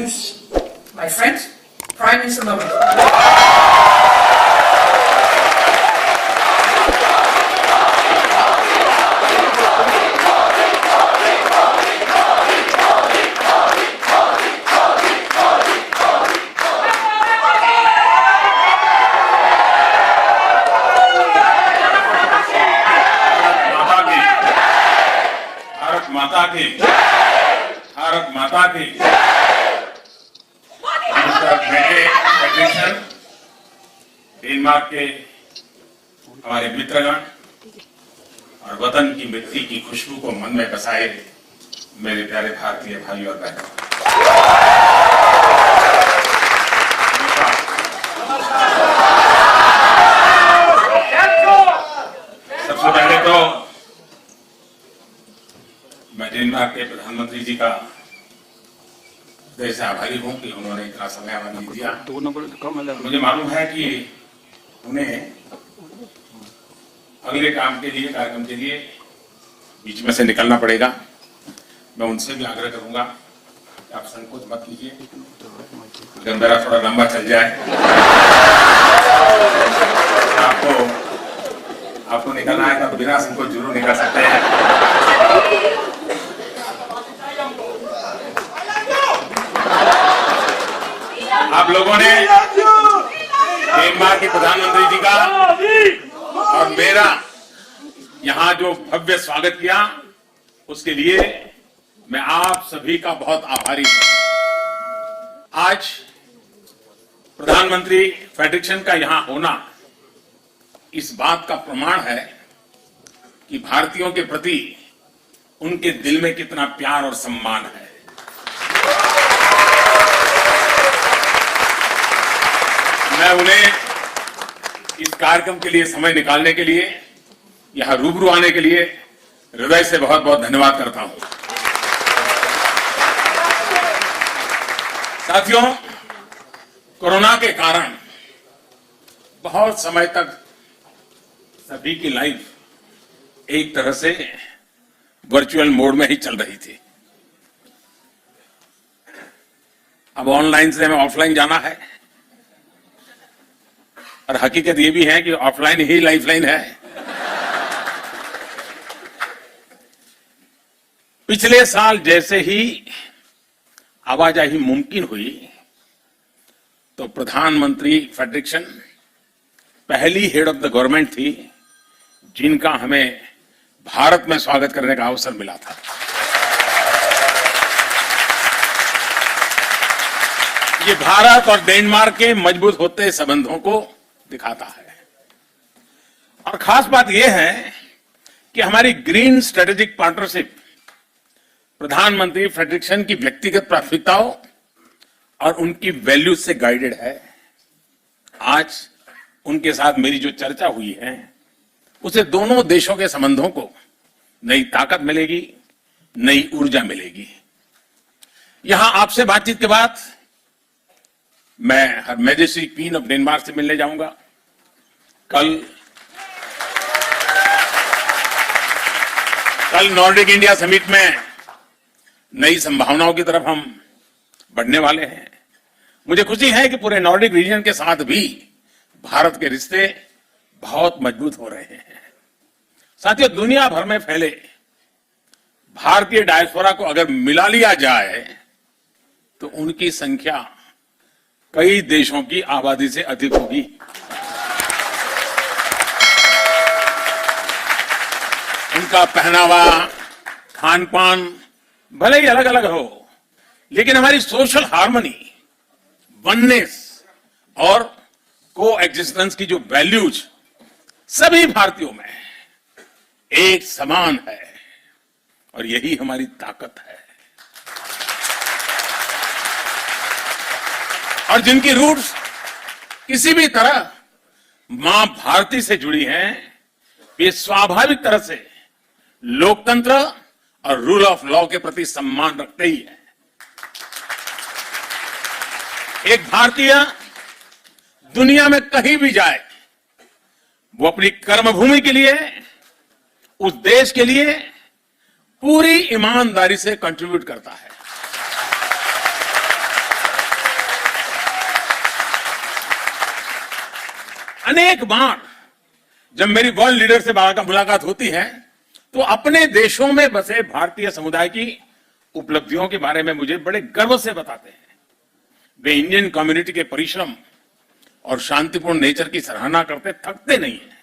introduce my friend, Prime Minister Modi. Bharat माता की federation Denmark के हमारे मित्रगण और वतन की मिट्टी की खुशबू को मन में बसाए मेरे प्यारे भारतीय भाई और बहनों, सबसे पहले तो मैं डेनमार्क के प्रधानमंत्री जी का हृदय से आभारी हूं कि उन्होंने इतना समय हमें दिया। मुझे मालूम है कि उन्हें अगले काम के लिए, कार्यक्रम के लिए बीच में से निकलना पड़ेगा। मैं उनसे भी आग्रह करूंगा कि आप संकोच मत कीजिए। अगर मेरा थोड़ा लंबा चल जाए आपको निकलना है तो बिना संकोच जरूर निकल सकते हैं। आप लोगों ने डेनमार्क के प्रधानमंत्री जी का और मेरा यहां जो भव्य स्वागत किया, उसके लिए मैं आप सभी का बहुत आभारी हूं। आज प्रधानमंत्री फेडरेशन का यहां होना इस बात का प्रमाण है कि भारतीयों के प्रति उनके दिल में कितना प्यार और सम्मान है। मैं उन्हें इस कार्यक्रम के लिए समय निकालने के लिए, यहां रूबरू आने के लिए हृदय से बहुत बहुत धन्यवाद करता हूं। साथियों, कोरोना के कारण बहुत समय तक सभी की लाइफ एक तरह से वर्चुअल मोड में ही चल रही थी। अब ऑनलाइन से हमें ऑफलाइन जाना है, और हकीकत ये भी है कि ऑफलाइन ही लाइफलाइन है। पिछले साल जैसे ही आवाजाही मुमकिन हुई तो प्रधानमंत्री फेडरेशन पहली हेड ऑफ द गवर्नमेंट थी जिनका हमें भारत में स्वागत करने का अवसर मिला था। ये भारत और डेनमार्क के मजबूत होते संबंधों को दिखाता है। और खास बात यह है कि हमारी ग्रीन स्ट्रेटेजिक पार्टनरशिप प्रधानमंत्री फेडरेशन की व्यक्तिगत प्राथमिकताओं और उनकी वैल्यूज से गाइडेड है। आज उनके साथ मेरी जो चर्चा हुई है, उसे दोनों देशों के संबंधों को नई ताकत मिलेगी, नई ऊर्जा मिलेगी। यहां आपसे बातचीत के बाद मैं हर मैजेस्टी क्वीन ऑफ डेनमार्क से मिलने जाऊंगा। कल नॉर्डिक इंडिया समिट में नई संभावनाओं की तरफ हम बढ़ने वाले हैं। मुझे खुशी है कि पूरे नॉर्डिक रीजन के साथ भी भारत के रिश्ते बहुत मजबूत हो रहे हैं। साथियों, दुनिया भर में फैले भारतीय डायस्पोरा को अगर मिला लिया जाए तो उनकी संख्या कई देशों की आबादी से अधिक होगी। उनका पहनावा, खान पान भले ही अलग अलग हो, लेकिन हमारी सोशल हार्मनी, वननेस और को एग्जिस्टेंस की जो वैल्यूज सभी भारतीयों में एक समान है, और यही हमारी ताकत है। और जिनकी रूट्स किसी भी तरह मां भारती से जुड़ी हैं, वे स्वाभाविक तरह से लोकतंत्र और रूल ऑफ लॉ के प्रति सम्मान रखते ही हैं। एक भारतीय दुनिया में कहीं भी जाए, वो अपनी कर्मभूमि के लिए, उस देश के लिए पूरी ईमानदारी से कंट्रीब्यूट करता है। अनेक बार जब मेरी वर्ल्ड लीडर से मुलाकात होती है तो अपने देशों में बसे भारतीय समुदाय की उपलब्धियों के बारे में मुझे बड़े गर्व से बताते हैं। वे इंडियन कम्युनिटी के परिश्रम और शांतिपूर्ण नेचर की सराहना करते थकते नहीं हैं।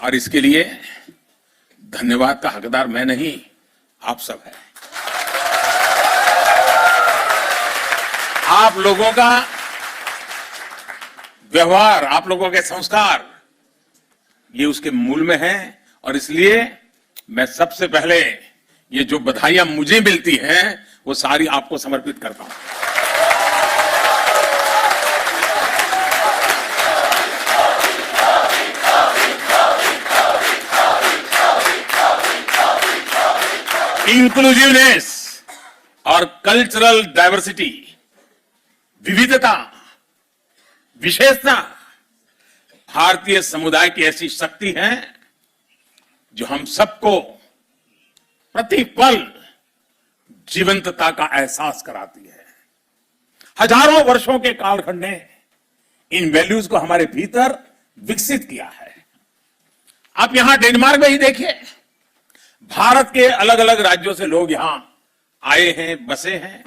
और इसके लिए धन्यवाद का हकदार मैं नहीं, आप सब हैं। आप लोगों का व्यवहार, आप लोगों के संस्कार, ये उसके मूल में है। और इसलिए मैं सबसे पहले ये जो बधाइयां मुझे मिलती हैं वो सारी आपको समर्पित करता हूं। इंक्लूसिवनेस और कल्चरल डाइवर्सिटी, विविधता, विशेषता भारतीय समुदाय की ऐसी शक्ति है जो हम सबको प्रतिपल जीवंतता का एहसास कराती है। हजारों वर्षों के कालखंड ने इन वैल्यूज को हमारे भीतर विकसित किया है। आप यहां डेनमार्क में ही देखिए, भारत के अलग अलग राज्यों से लोग यहां आए हैं, बसे हैं।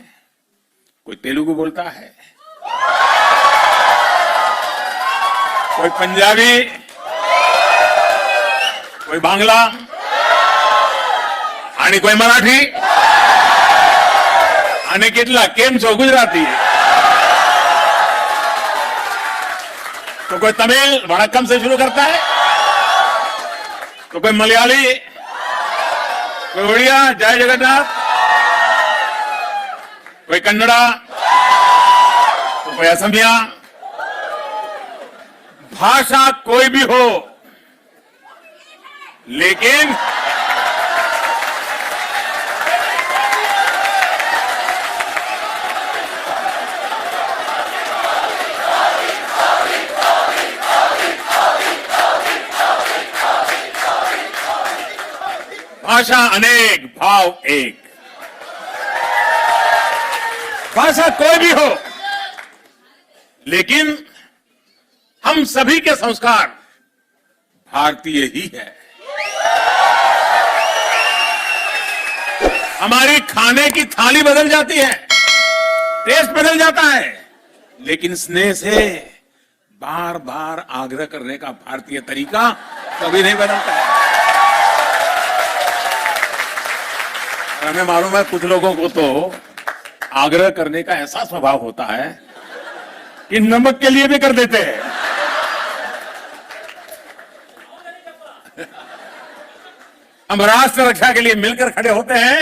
कोई तेलुगु बोलता है, कोई पंजाबी, कोई बांग्ला आणि कोई मराठी आणि કેટલા કેમ છો गुजराती, तो कोई तमिल वणक्कम से शुरू करता है, तो कोई मलयाली, कोई उड़िया जय जगन्नाथ, कोई कन्नड़ा, तो कोई असमिया। भाषा कोई भी हो, लेकिन भाषा अनेक भाव एक। भाषा कोई भी हो, लेकिन हम सभी के संस्कार भारतीय ही है। हमारी खाने की थाली बदल जाती है, टेस्ट बदल जाता है, लेकिन स्नेह से बार बार आग्रह करने का भारतीय तरीका कभी नहीं बदलता है। हमें मालूम है कुछ लोगों को तो आग्रह करने का ऐसा स्वभाव होता है कि नमक के लिए भी कर देते हैं। हम राष्ट्र रक्षा के लिए मिलकर खड़े होते हैं,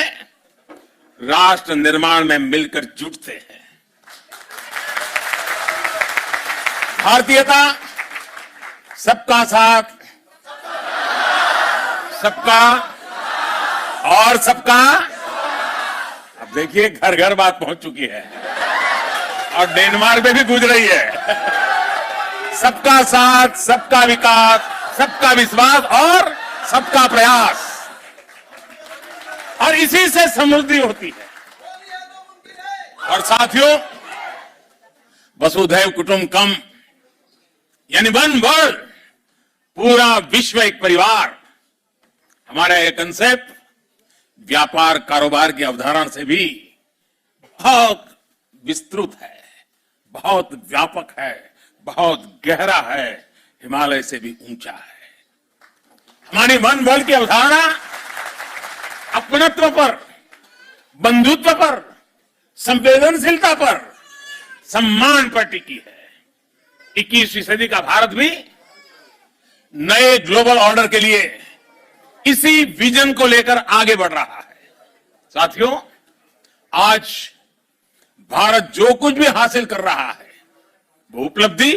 राष्ट्र निर्माण में मिलकर जुटते हैं। भारतीयता सबका साथ, सबका और सबका। अब देखिए घर घर बात पहुंच चुकी है और डेनमार्क में भी गूंज रही है। सबका साथ, सबका विकास, सबका विश्वास और सबका प्रयास, और इसी से समृद्धि होती है। और साथियों, वसुधैव कुटुंबकम यानी वन वर्ल्ड, पूरा विश्व एक परिवार, हमारा यह कंसेप्ट व्यापार कारोबार की अवधारणा से भी बहुत विस्तृत है, बहुत व्यापक है, बहुत गहरा है, हिमालय से भी ऊंचा है। हमारी वन वर्ल्ड की अवधारणा अपनत्व पर, बंधुत्व पर, संवेदनशीलता पर, सम्मान पर टिकी है। 21वीं सदी का भारत भी नए ग्लोबल ऑर्डर के लिए इसी विजन को लेकर आगे बढ़ रहा है। साथियों, आज भारत जो कुछ भी हासिल कर रहा है वो उपलब्धि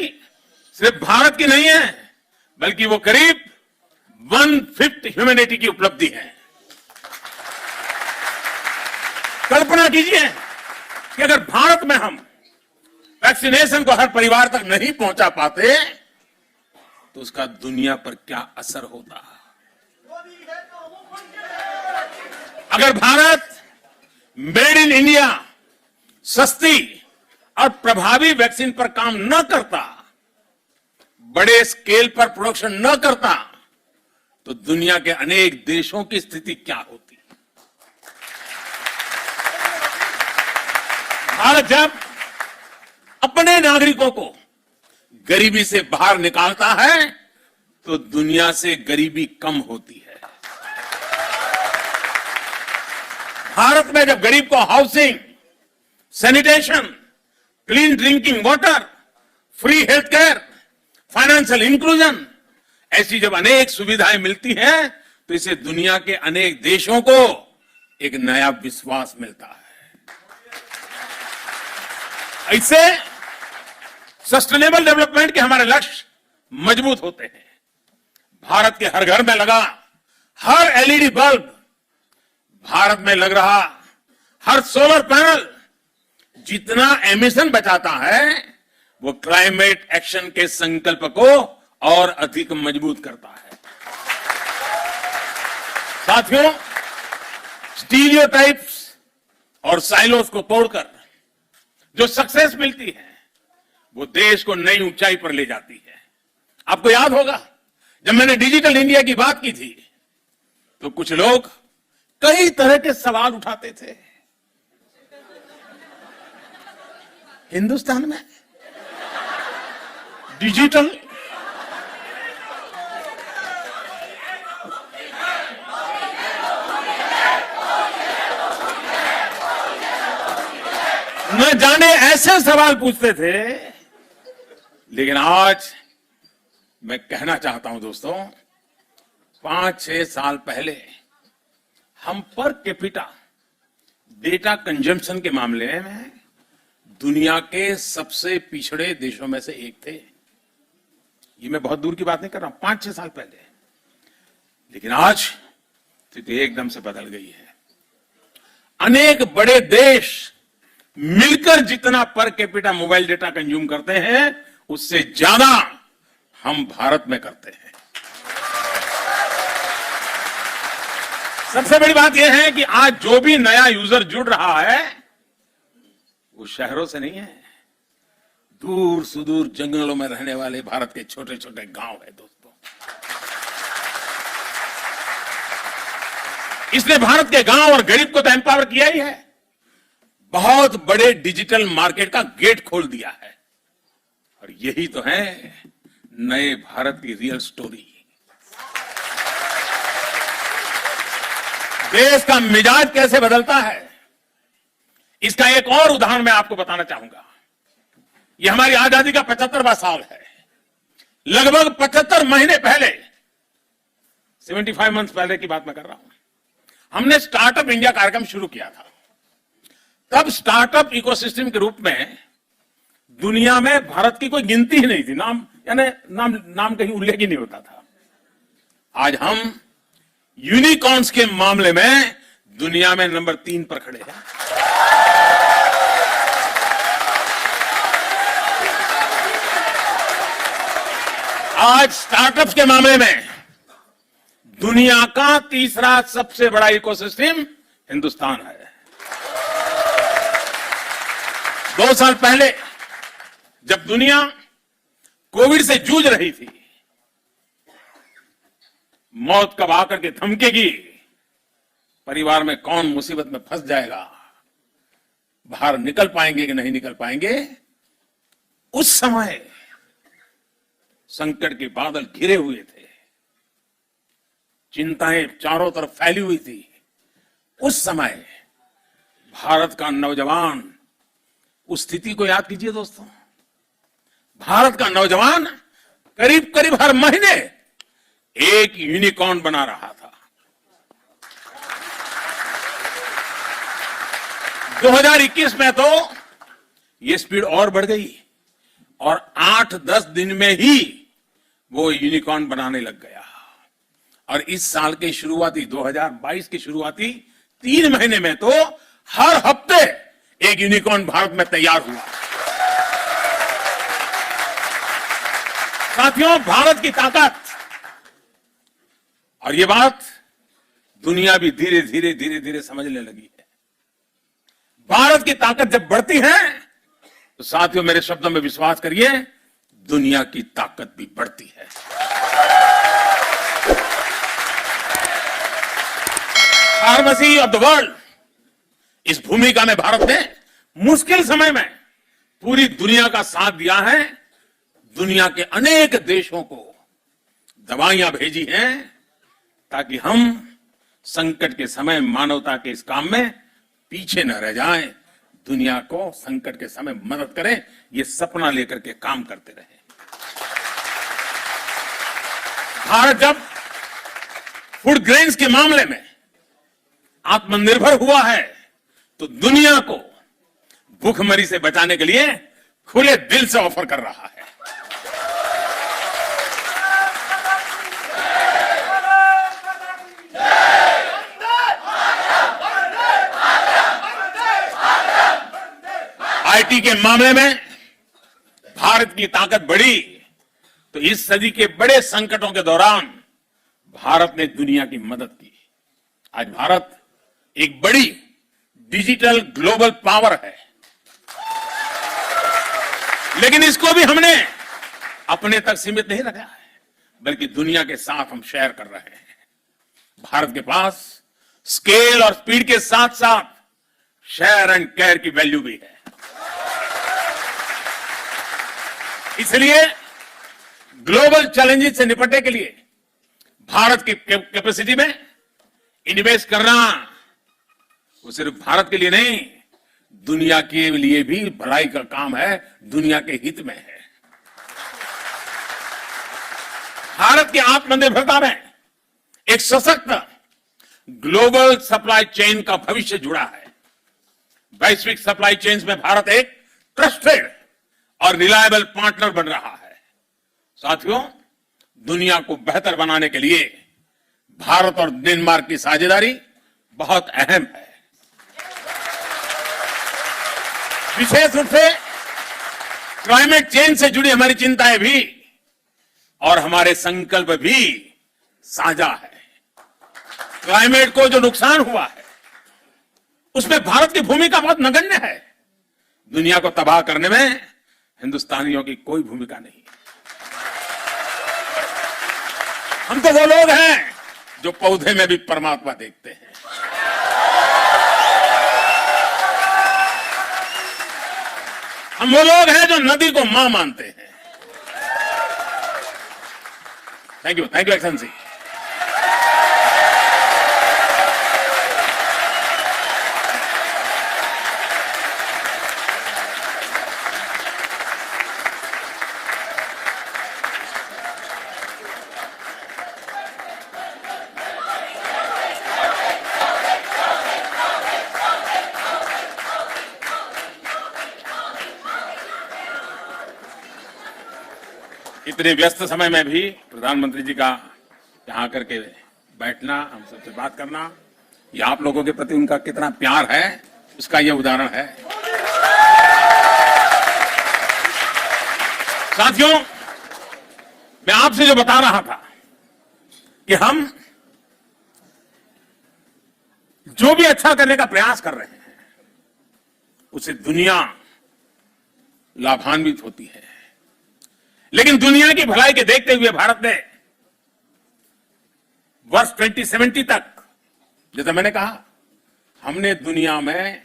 सिर्फ भारत की नहीं है, बल्कि वो करीब 1/5 ह्यूमैनिटी की उपलब्धि है। कल्पना कीजिए कि अगर भारत में हम वैक्सीनेशन को हर परिवार तक नहीं पहुंचा पाते तो उसका दुनिया पर क्या असर होता। अगर भारत मेड इन इंडिया सस्ती और प्रभावी वैक्सीन पर काम न करता, बड़े स्केल पर प्रोडक्शन न करता, तो दुनिया के अनेक देशों की स्थिति क्या होती। भारत जब अपने नागरिकों को गरीबी से बाहर निकालता है तो दुनिया से गरीबी कम होती है। भारत में जब गरीब को housing, sanitation, clean drinking water, free health care, financial inclusion, ऐसी जब अनेक सुविधाएं मिलती हैं तो इससे दुनिया के अनेक देशों को एक नया विश्वास मिलता है। इससे सस्टेनेबल डेवलपमेंट के हमारे लक्ष्य मजबूत होते हैं। भारत के हर घर में लगा हर एलईडी बल्ब, भारत में लग रहा हर सोलर पैनल जितना एमिशन बचाता है वो क्लाइमेट एक्शन के संकल्प को और अधिक मजबूत करता है। साथियों, स्टीरियोटाइप्स और साइलोस को तोड़कर जो सक्सेस मिलती है वो देश को नई ऊंचाई पर ले जाती है। आपको याद होगा जब मैंने डिजिटल इंडिया की बात की थी तो कुछ लोग कई तरह के सवाल उठाते थे। हिंदुस्तान में डिजिटल न जाने ऐसे सवाल पूछते थे। लेकिन आज मैं कहना चाहता हूं दोस्तों, 5-6 साल पहले हम पर कैपिटा डेटा कंजम्पशन के मामले में दुनिया के सबसे पिछड़े देशों में से एक थे। ये मैं बहुत दूर की बात नहीं कर रहा हूं, 5-6 साल पहले। लेकिन आज स्थिति एकदम से बदल गई है। अनेक बड़े देश मिलकर जितना per capita mobile data consume करते हैं उससे ज्यादा हम भारत में करते हैं। सबसे बड़ी बात यह है कि आज जो भी नया यूजर जुड़ रहा है वो शहरों से नहीं है, दूर सुदूर जंगलों में रहने वाले भारत के छोटे छोटे गांव है दोस्तों। इसने भारत के गांव और गरीब को तो एम्पावर किया ही है, बहुत बड़े डिजिटल मार्केट का गेट खोल दिया है। और यही तो है नए भारत की रियल स्टोरी। देश का मिजाज कैसे बदलता है इसका एक और उदाहरण मैं आपको बताना चाहूंगा। यह हमारी आजादी का 75वां साल है। लगभग 75 महीने पहले, 75 मंथ्स पहले की बात मैं कर रहा हूं, हमने स्टार्टअप इंडिया कार्यक्रम शुरू किया था। तब स्टार्टअप इकोसिस्टम के रूप में दुनिया में भारत की कोई गिनती ही नहीं थी, नाम कहीं उल्लेख ही नहीं होता था। आज हम यूनिकॉर्न्स के मामले में दुनिया में नंबर 3 पर खड़े हैं। आज स्टार्टअप्स के मामले में दुनिया का तीसरा सबसे बड़ा इकोसिस्टम हिंदुस्तान है। 2 साल पहले जब दुनिया कोविड से जूझ रही थी, मौत कब आकर के थमकेगी, परिवार में कौन मुसीबत में फंस जाएगा, बाहर निकल पाएंगे कि नहीं निकल पाएंगे, उस समय संकट के बादल घिरे हुए थे, चिंताएं चारों तरफ फैली हुई थी। उस समय भारत का नौजवान, उस स्थिति को याद कीजिए दोस्तों, भारत का नौजवान करीब करीब हर महीने एक यूनिकॉर्न बना रहा था। 2021 में तो ये स्पीड और बढ़ गई और 8-10 दिन में ही वो यूनिकॉर्न बनाने लग गया। और इस साल के शुरुआती 2022 की शुरुआती 3 महीने में तो हर हफ्ते एक यूनिकॉर्न भारत में तैयार हुआ। साथियों, भारत की ताकत, और ये बात दुनिया भी धीरे धीरे समझने लगी है। भारत की ताकत जब बढ़ती है तो साथियों मेरे शब्दों में विश्वास करिए, दुनिया की ताकत भी बढ़ती है। फार्मेसी ऑफ द वर्ल्ड, इस भूमिका में भारत ने मुश्किल समय में पूरी दुनिया का साथ दिया है। दुनिया के अनेक देशों को दवाइयां भेजी हैं ताकि हम संकट के समय मानवता के इस काम में पीछे न रह जाएं, दुनिया को संकट के समय मदद करें, ये सपना लेकर के काम करते रहे। भारत जब फूड ग्रेन्स के मामले में आत्मनिर्भर हुआ है तो दुनिया को भूखमरी से बचाने के लिए खुले दिल से ऑफर कर रहा है। आईटी के मामले में भारत की ताकत बढ़ी तो इस सदी के बड़े संकटों के दौरान भारत ने दुनिया की मदद की। आज भारत एक बड़ी डिजिटल ग्लोबल पावर है, लेकिन इसको भी हमने अपने तक सीमित नहीं रखा है, बल्कि दुनिया के साथ हम शेयर कर रहे हैं। भारत के पास स्केल और स्पीड के साथ साथ शेयर एंड केयर की वैल्यू भी है। इसलिए ग्लोबल चैलेंजेस से निपटने के लिए भारत की कैपेसिटी में इन्वेस्ट करना वो सिर्फ भारत के लिए नहीं, दुनिया के लिए भी भलाई का काम है, दुनिया के हित में है। भारत की आत्मनिर्भरता में एक सशक्त ग्लोबल सप्लाई चेन का भविष्य जुड़ा है। वैश्विक सप्लाई चेन्स में भारत एक ट्रस्टेड और रिलायबल पार्टनर बन रहा है। साथियों, दुनिया को बेहतर बनाने के लिए भारत और डेनमार्क की साझेदारी बहुत अहम है। विशेष रूप से क्लाइमेट चेंज से जुड़ी हमारी चिंताएं भी और हमारे संकल्प भी साझा है। क्लाइमेट को जो नुकसान हुआ है उसमें भारत की भूमिका बहुत नगण्य है। दुनिया को तबाह करने में हिंदुस्तानियों की कोई भूमिका नहीं। हम तो वो लोग हैं जो पौधे में भी परमात्मा देखते हैं। हम वो लोग हैं जो नदी को मां मानते हैं। Thank you excellency. इतने व्यस्त समय में भी प्रधानमंत्री जी का यहाँ आकर के बैठना, हम सबसे बात करना, ये आप लोगों के प्रति उनका कितना प्यार है उसका ये उदाहरण है। साथियों, मैं आपसे जो बता रहा था कि हम जो भी अच्छा करने का प्रयास कर रहे हैं उससे दुनिया लाभान्वित होती है, लेकिन दुनिया की भलाई के देखते हुए भारत ने वर्ष 2070 तक, जैसा मैंने कहा, हमने दुनिया में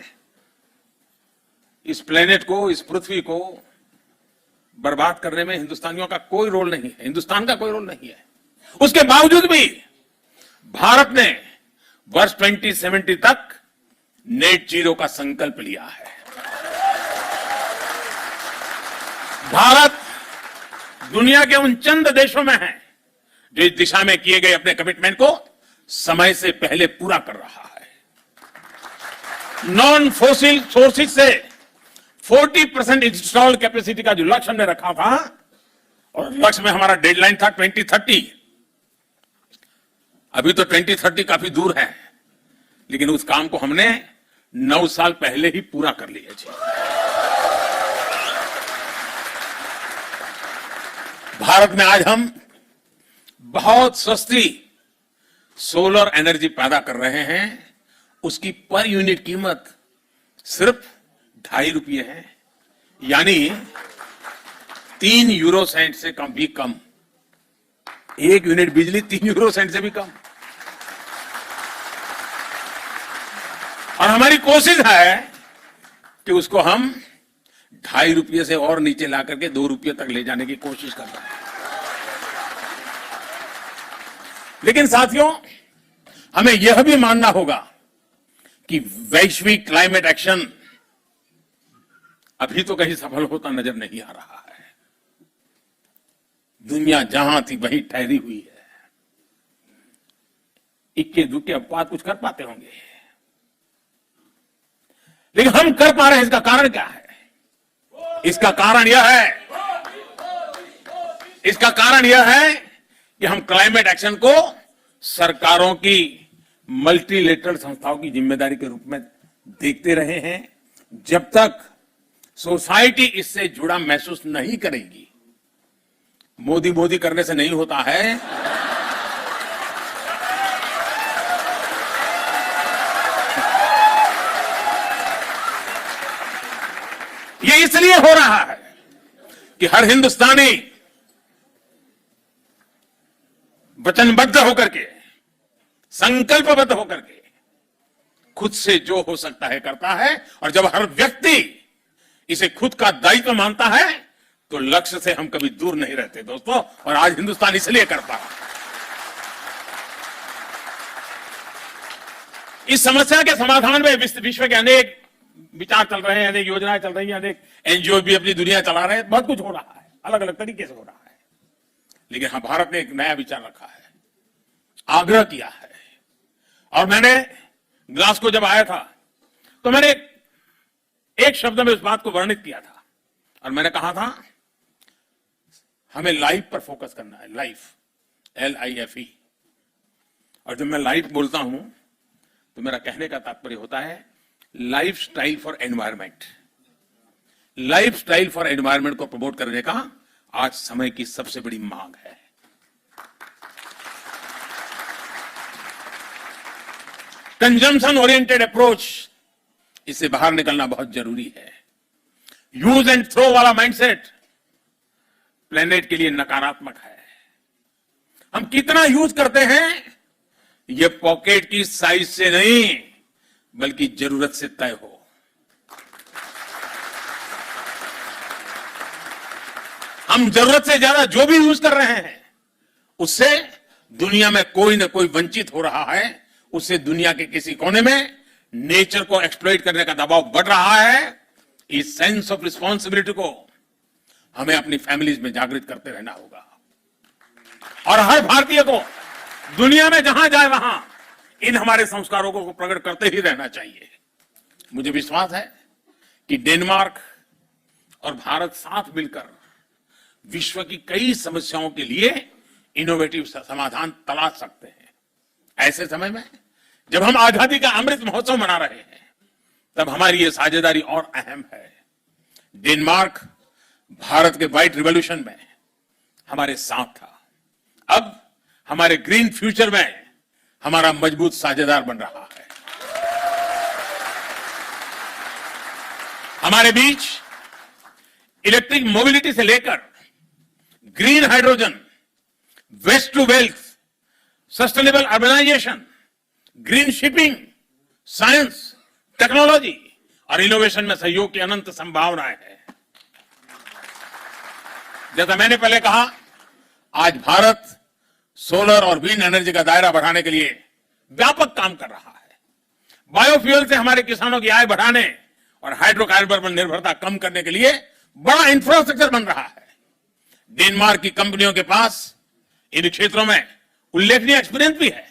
इस प्लेनेट को, इस पृथ्वी को बर्बाद करने में हिंदुस्तानियों का कोई रोल नहीं है, हिंदुस्तान का कोई रोल नहीं है। उसके बावजूद भी भारत ने वर्ष 2070 तक नेट जीरो का संकल्प लिया है। भारत दुनिया के उन चंद देशों में है जो इस दिशा में किए गए अपने कमिटमेंट को समय से पहले पूरा कर रहा है। नॉन फोसिल सोर्सेज से 40% इंस्टॉल्ड कैपेसिटी का जो लक्ष्य हमने रखा था, और लक्ष्य में हमारा डेडलाइन था 2030। अभी तो 2030 काफी दूर है, लेकिन उस काम को हमने 9 साल पहले ही पूरा कर लिया जी। भारत में आज हम बहुत सस्ती सोलर एनर्जी पैदा कर रहे हैं। उसकी पर यूनिट कीमत सिर्फ 2.5 रुपये है, यानी 3 यूरो सेंट से कम भी कम। 1 यूनिट बिजली 3 यूरो सेंट से भी कम। और हमारी कोशिश है कि उसको हम 2.5 रुपये से और नीचे ला करके 2 रुपये तक ले जाने की कोशिश कर रहे हैं। लेकिन साथियों, हमें यह भी मानना होगा कि वैश्विक क्लाइमेट एक्शन अभी तो कहीं सफल होता नजर नहीं आ रहा है। दुनिया जहां थी वहीं ठहरी हुई है। इक्के दुक्के अपवाद कुछ कर पाते होंगे, लेकिन हम कर पा रहे हैं। इसका कारण क्या है? इसका कारण यह है कि हम क्लाइमेट एक्शन को सरकारों की मल्टीलेटरल संस्थाओं की जिम्मेदारी के रूप में देखते रहे हैं। जब तक सोसाइटी इससे जुड़ा महसूस नहीं करेगी, मोदी मोदी करने से नहीं होता है। ये इसलिए हो रहा है कि हर हिंदुस्तानी वचनबद्ध होकर के, संकल्पबद्ध होकर के खुद से जो हो सकता है करता है। और जब हर व्यक्ति इसे खुद का दायित्व मानता है तो लक्ष्य से हम कभी दूर नहीं रहते दोस्तों। और आज हिंदुस्तान इसलिए कर पा रहा है। इस समस्या के समाधान में विश्व के अनेक विचार चल रहे हैं, अनेक योजनाएं चल रही हैं, अनेक एनजीओ भी अपनी दुनिया चला रहे हैं। बहुत कुछ हो रहा है, अलग अलग तरीके से हो रहा है। लेकिन हाँ, भारत ने एक नया विचार रखा है, आग्रह किया है। और मैंने ग्लासगो जब आया था तो मैंने एक शब्द में उस बात को वर्णित किया था और मैंने कहा था हमें लाइफ पर फोकस करना है। Life, LIFE। और जब मैं लाइफ बोलता हूं तो मेरा कहने का तात्पर्य होता है life style for environment. Life style for environment को प्रमोट करने का आज समय की सबसे बड़ी मांग है। कंजम्पशन ओरिएंटेड अप्रोच, इससे बाहर निकलना बहुत जरूरी है। यूज एंड थ्रो वाला माइंडसेट प्लेनेट के लिए नकारात्मक है। हम कितना यूज करते हैं यह पॉकेट की साइज से नहीं बल्कि जरूरत से तय हो। हम जरूरत से ज्यादा जो भी यूज कर रहे हैं उससे दुनिया में कोई ना कोई वंचित हो रहा है। उससे दुनिया के किसी कोने में नेचर को एक्सप्लॉइट करने का दबाव बढ़ रहा है। इस सेंस ऑफ रिस्पॉन्सिबिलिटी को हमें अपनी फैमिलीज में जागृत करते रहना होगा और हर भारतीय को दुनिया में जहां जाए वहां इन हमारे संस्कारों को प्रकट करते ही रहना चाहिए। मुझे विश्वास है कि डेनमार्क और भारत साथ मिलकर विश्व की कई समस्याओं के लिए इनोवेटिव समाधान तलाश सकते हैं। ऐसे समय में जब हम आजादी का अमृत महोत्सव मना रहे हैं तब हमारी ये साझेदारी और अहम है। डेनमार्क भारत के व्हाइट रिवॉल्यूशन में हमारे साथ था, अब हमारे ग्रीन फ्यूचर में हमारा मजबूत साझेदार बन रहा है। हमारे बीच इलेक्ट्रिक मोबिलिटी से लेकर green hydrogen, waste to wealth, sustainable urbanisation, green shipping, science, technology और इनोवेशन में सहयोग की अनंत संभावनाएं हैं। जैसा मैंने पहले कहा, आज भारत सोलर और विंड एनर्जी का दायरा बढ़ाने के लिए व्यापक काम कर रहा है। बायोफ्यूल से हमारे किसानों की आय बढ़ाने और हाइड्रोकार्बन पर निर्भरता कम करने के लिए बड़ा इंफ्रास्ट्रक्चर बन रहा है। डेनमार्क की कंपनियों के पास इन क्षेत्रों में उल्लेखनीय एक्सपीरियंस भी है।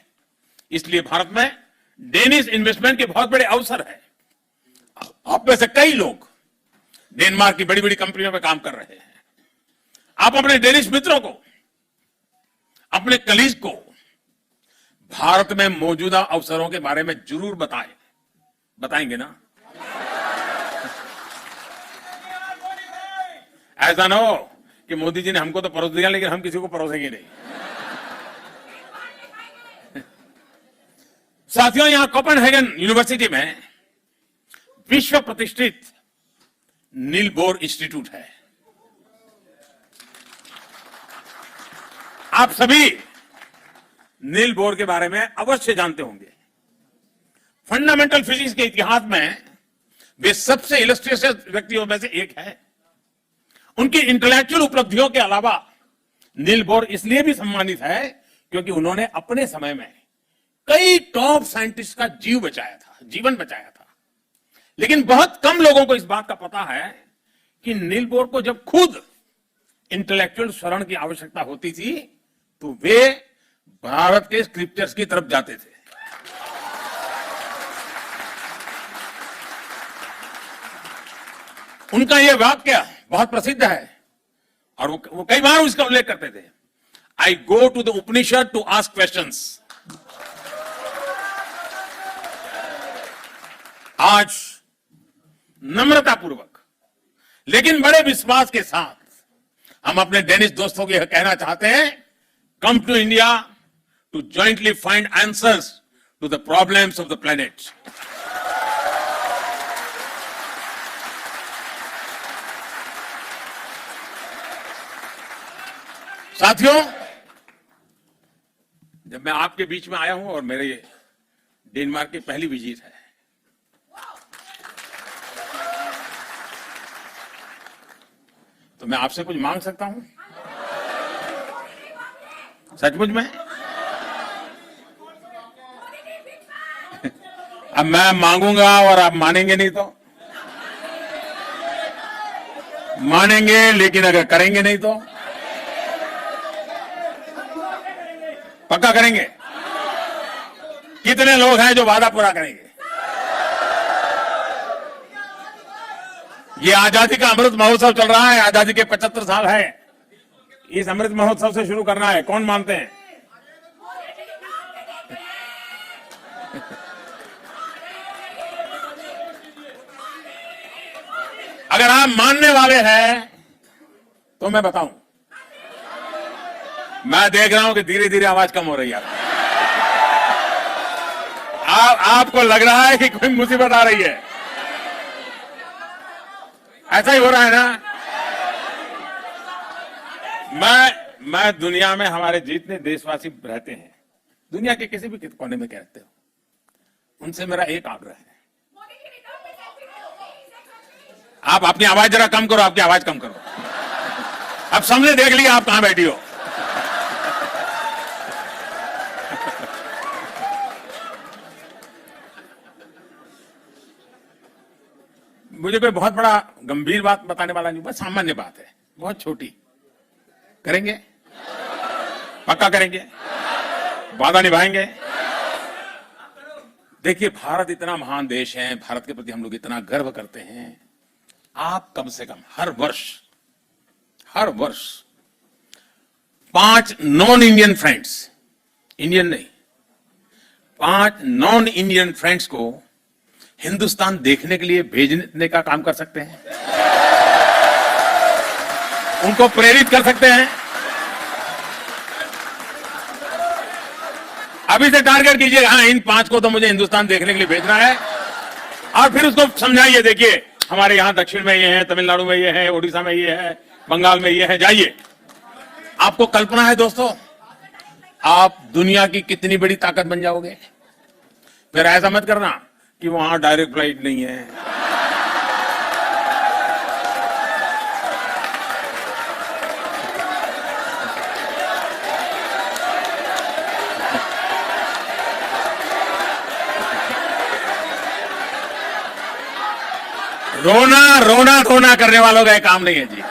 इसलिए भारत में डेनिश इन्वेस्टमेंट के बहुत बड़े अवसर है। आप में से कई लोग डेनमार्क की बड़ी बड़ी कंपनियों में काम कर रहे हैं। आप अपने डेनिश मित्रों को, अपने कलीग को भारत में मौजूदा अवसरों के बारे में जरूर बताएंगे ना? ऐसा ना हो कि मोदी जी ने हमको तो परोस दिया लेकिन हम किसी को परोसेंगे नहीं। साथियों, यहां कोपेनहेगन यूनिवर्सिटी में विश्व प्रतिष्ठित नील बोर इंस्टीट्यूट है। आप सभी नील बोर के बारे में अवश्य जानते होंगे। फंडामेंटल फिजिक्स के इतिहास में वे सबसे इलस्ट्रियस व्यक्तियों में से एक है। उनकी इंटेलेक्चुअल उपलब्धियों के अलावा नील बोर इसलिए भी सम्मानित है क्योंकि उन्होंने अपने समय में कई टॉप साइंटिस्ट का जीवन बचाया था। लेकिन बहुत कम लोगों को इस बात का पता है कि नील बोर को जब खुद इंटेलेक्चुअल शरण की आवश्यकता होती थी तो वे भारत के स्क्रिप्चर्स की तरफ जाते थे। उनका यह वाक्य बहुत प्रसिद्ध है और वो कई बार उसका उल्लेख करते थे। I go to the Upanishad to ask questions. आज नम्रतापूर्वक लेकिन बड़े विश्वास के साथ हम अपने डेनिश दोस्तों को यह कहना चाहते हैं, come to India to jointly find answers to the problems of the planet. साथियों, जब मैं आपके बीच में आया हूं और मेरे डेनमार्क की पहली विजिट है, तो मैं आपसे कुछ मांग सकता हूं? सचमुच में? अब मैं मांगूंगा और आप मानेंगे नहीं तो? मानेंगे लेकिन अगर करेंगे नहीं तो? पक्का करेंगे? कितने लोग हैं जो वादा पूरा करेंगे? ये आजादी का अमृत महोत्सव चल रहा है, आजादी के 75 साल है। इस अमृत महोत्सव से शुरू करना है। कौन मानते हैं? अगर आप मानने वाले हैं तो मैं बताऊं, मैं देख रहा हूं कि धीरे धीरे आवाज कम हो रही है। आपको लग रहा है कि कोई मुसीबत आ रही है। ऐसा ही हो रहा है ना? मैं दुनिया में हमारे जितने देशवासी रहते हैं, दुनिया के किसी भी कोने में रहते हो, उनसे मेरा एक आग्रह है, आप अपनी आवाज जरा कम करो। आपकी आवाज कम करो। अब सबने देख लिया आप कहां बैठी हो। मुझे कोई बहुत बड़ा गंभीर बात बताने वाला नहीं, बस सामान्य बात है, बहुत छोटी। करेंगे? पक्का करेंगे? वादा निभाएंगे? देखिए, भारत इतना महान देश है, भारत के प्रति हम लोग इतना गर्व करते हैं। आप कम से कम हर वर्ष 5 नॉन इंडियन फ्रेंड्स, इंडियन नहीं, 5 नॉन इंडियन फ्रेंड्स को हिंदुस्तान देखने के लिए भेजने का काम कर सकते हैं। उनको प्रेरित कर सकते हैं। अभी से टारगेट कीजिए, हाँ इन 5 को तो मुझे हिंदुस्तान देखने के लिए भेजना है, और फिर उसको समझाइए, देखिए हमारे यहां दक्षिण में ये है, तमिलनाडु में ये है, ओडिशा में ये है, बंगाल में ये है, जाइए। आपको कल्पना है दोस्तों, आप दुनिया की कितनी बड़ी ताकत बन जाओगे। फिर ऐसा मत करना कि वहां डायरेक्ट फ्लाइट नहीं है। रोना धोना करने वालों का काम नहीं है जी।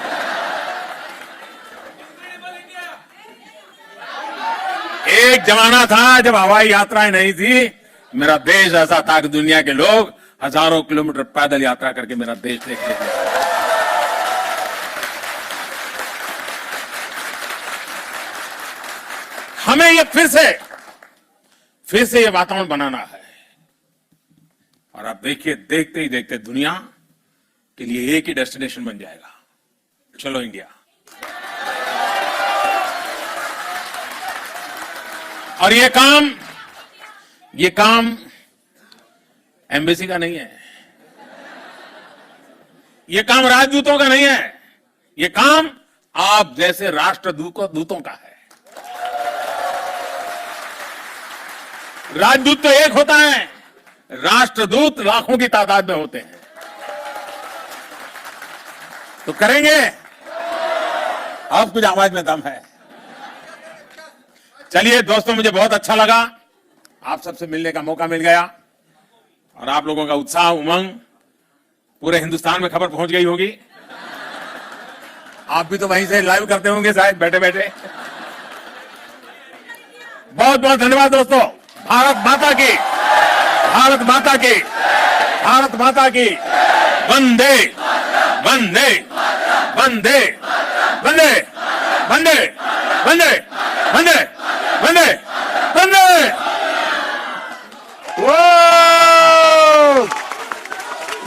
एक जमाना था जब हवाई यात्राएं नहीं थी, मेरा देश ऐसा था कि दुनिया के लोग हजारों किलोमीटर पैदल यात्रा करके मेरा देश देखते थे। हमें ये फिर से ये वातावरण बनाना है। और आप देखिए, देखते ही देखते दुनिया के लिए एक ही डेस्टिनेशन बन जाएगा, चलो इंडिया। और ये काम एम्बेसी का नहीं है, ये काम राजदूतों का नहीं है, ये काम आप जैसे राष्ट्रदूतों का है। राजदूत तो एक होता है, राष्ट्रदूत लाखों की तादाद में होते हैं। तो करेंगे, अब कुछ आवाज में दम है। चलिए दोस्तों, मुझे बहुत अच्छा लगा, आप सबसे मिलने का मौका मिल गया और आप लोगों का उत्साह, उमंग पूरे हिंदुस्तान में खबर पहुंच गई होगी। आप भी तो वहीं से लाइव करते होंगे शायद बैठे बैठे। बहुत बहुत धन्यवाद दोस्तों। भारत माता की, भारत माता की, भारत माता की। वंदे वंदे वंदे वंदे वंदे वंदे वंदे वंदे वंदे।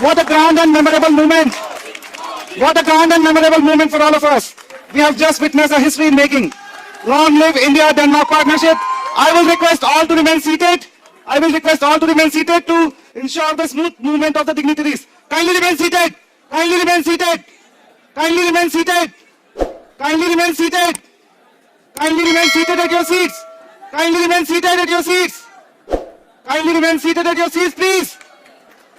What a grand and memorable moment. What a grand and memorable moment for all of us. We have just witnessed a history in making. Long live India-Denmark partnership. I will request all to remain seated. I will request all to remain seated to ensure the smooth movement of the dignitaries. Kindly remain seated. Kindly remain seated. Kindly remain seated. Kindly remain seated. Kindly remain seated at your seats. Kindly remain seated at your seats. Kindly remain seated at your seats, please.